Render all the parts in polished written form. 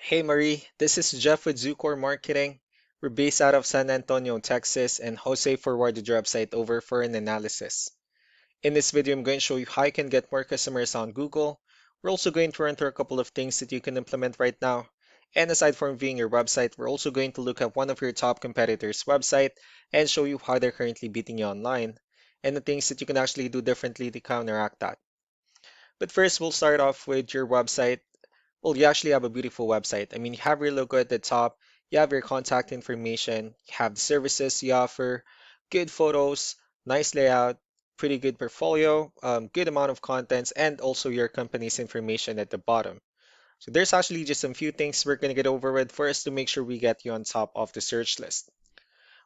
Hey Marie, this is Jeff with Zucor Marketing. We're based out of San Antonio, Texas, and Jose forwarded your website over for an analysis. In this video, I'm going to show you how you can get more customers on Google. We're also going to run through a couple of things that you can implement right now. And aside from viewing your website, we're also going to look at one of your top competitors' website and show you how they're currently beating you online and the things that you can actually do differently to counteract that. But first, we'll start off with your website. Well, you actually have a beautiful website. I mean, you have your logo at the top, you have your contact information, you have the services you offer, good photos, nice layout, pretty good portfolio, good amount of contents, and also your company's information at the bottom. So there's actually just some few things we're going to get over with first to make sure we get you on top of the search list.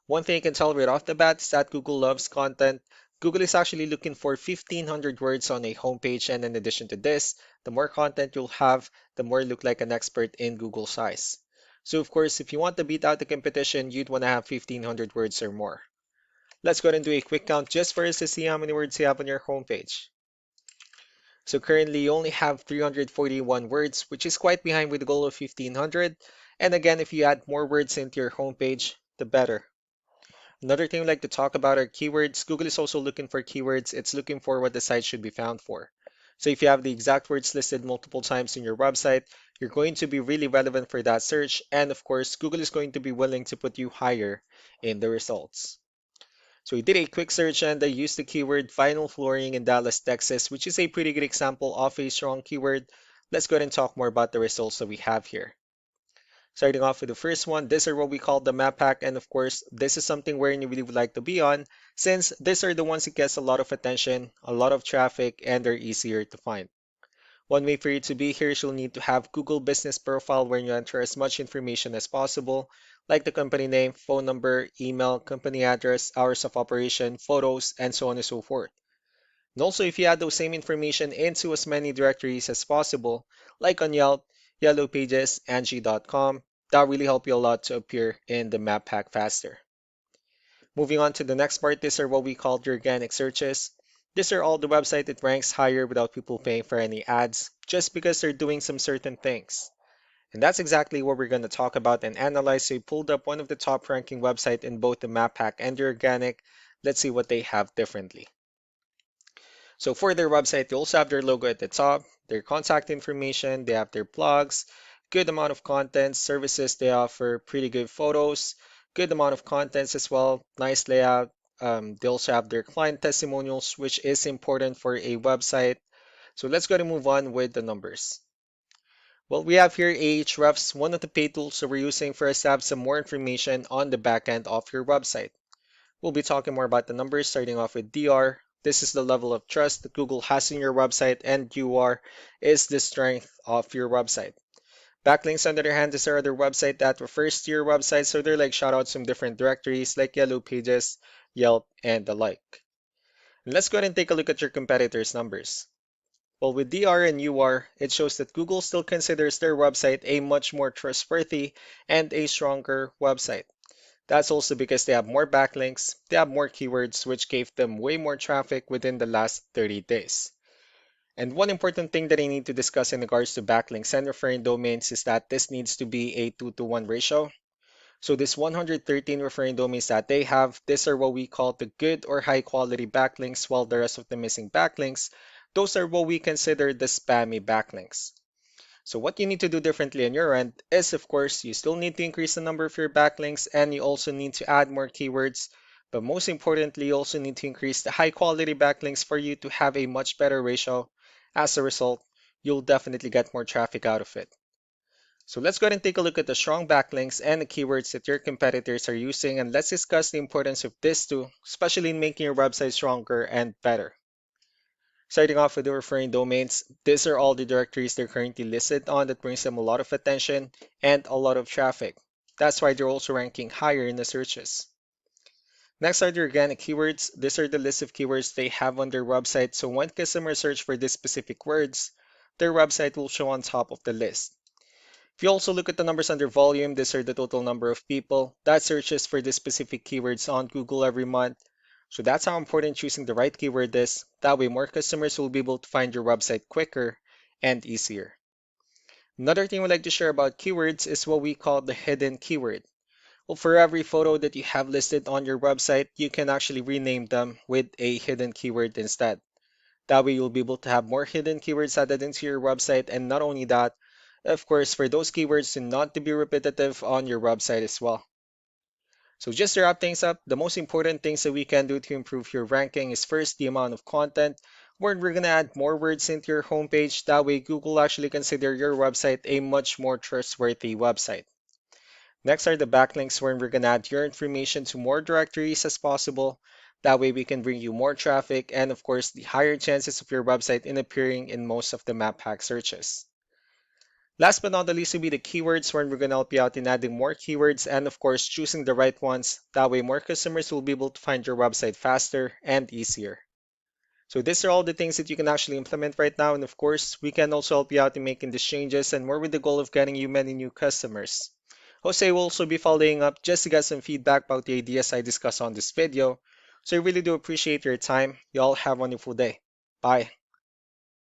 One thing you can tell right off the bat is that Google loves content. Google is actually looking for 1,500 words on a homepage, and in addition to this, the more content you'll have, the more you look like an expert in Google size. So of course, if you want to beat out the competition, you'd want to have 1,500 words or more. Let's go ahead and do a quick count just for us to see how many words you have on your homepage. So currently you only have 341 words, which is quite behind with the goal of 1,500. And again, if you add more words into your homepage, the better. Another thing I'd like to talk about are keywords. Google is also looking for keywords. It's looking for what the site should be found for. So if you have the exact words listed multiple times in your website, you're going to be really relevant for that search. And of course, Google is going to be willing to put you higher in the results. So we did a quick search and I used the keyword vinyl flooring in Dallas, Texas, which is a pretty good example of a strong keyword. Let's go ahead and talk more about the results that we have here. Starting off with the first one, these are what we call the map pack, and of course, this is something where you really would like to be on, since these are the ones that gets a lot of attention, a lot of traffic, and they're easier to find. One way for you to be here is you'll need to have Google Business Profile where you enter as much information as possible, like the company name, phone number, email, company address, hours of operation, photos, and so on and so forth. And also, if you add those same information into as many directories as possible, like on Yelp, Yellow Pages, Angie.com, that really help you a lot to appear in the map pack faster. Moving on to the next part, these are what we call the organic searches. These are all the website that ranks higher without people paying for any ads, just because they're doing some certain things. And that's exactly what we're going to talk about and analyze. So we pulled up one of the top ranking website in both the map pack and the organic. Let's see what they have differently. So for their website, they also have their logo at the top, their contact information, they have their blogs, good amount of content, services they offer, pretty good photos, good amount of contents as well, nice layout. They also have their client testimonials, which is important for a website. So let's go to move on with the numbers. Well, we have here Ahrefs, one of the paid tools that we're using for us to have some more information on the back end of your website. We'll be talking more about the numbers, starting off with DR. This is the level of trust that Google has in your website, and UR is the strength of your website. Backlinks, on the other hand, is our other website that refers to your website, so they're like shoutouts from different directories like Yellow Pages, Yelp, and the like. And let's go ahead and take a look at your competitors' numbers. Well, with DR and UR, it shows that Google still considers their website a much more trustworthy and a stronger website. That's also because they have more backlinks, they have more keywords, which gave them way more traffic within the last 30 days. And one important thing that I need to discuss in regards to backlinks and referring domains is that this needs to be a 2-to-1 ratio. So this 113 referring domains that they have, these are what we call the good or high quality backlinks, while the rest of the missing backlinks, those are what we consider the spammy backlinks. So what you need to do differently on your end is, of course, you still need to increase the number of your backlinks and you also need to add more keywords. But most importantly, you also need to increase the high quality backlinks for you to have a much better ratio. As a result, you'll definitely get more traffic out of it. So let's go ahead and take a look at the strong backlinks and the keywords that your competitors are using, and let's discuss the importance of this too, especially in making your website stronger and better. Starting off with the referring domains, these are all the directories they're currently listed on that brings them a lot of attention and a lot of traffic. That's why they're also ranking higher in the searches. Next are the organic keywords. These are the list of keywords they have on their website, so when customers search for these specific words, their website will show on top of the list. If you also look at the numbers under volume, these are the total number of people that searches for these specific keywords on Google every month. So that's how important choosing the right keyword is. That way more customers will be able to find your website quicker and easier. Another thing we like to share about keywords is what we call the hidden keyword. Well, for every photo that you have listed on your website, you can actually rename them with a hidden keyword instead. That way, you'll be able to have more hidden keywords added into your website. And not only that, of course, for those keywords to not to be repetitive on your website as well. So just to wrap things up, the most important things that we can do to improve your ranking is first the amount of content, where we're going to add more words into your homepage. That way, Google actually consider your website a much more trustworthy website. Next are the backlinks, where we're going to add your information to more directories as possible. That way we can bring you more traffic and of course the higher chances of your website in appearing in most of the map hack searches. Last but not the least will be the keywords, where we're going to help you out in adding more keywords and of course choosing the right ones. That way more customers will be able to find your website faster and easier. So these are all the things that you can actually implement right now, and of course, we can also help you out in making these changes and more with the goal of getting you many new customers. Jose will also be following up just to get some feedback about the ideas I discussed on this video. So I really do appreciate your time. You all have a wonderful day. Bye.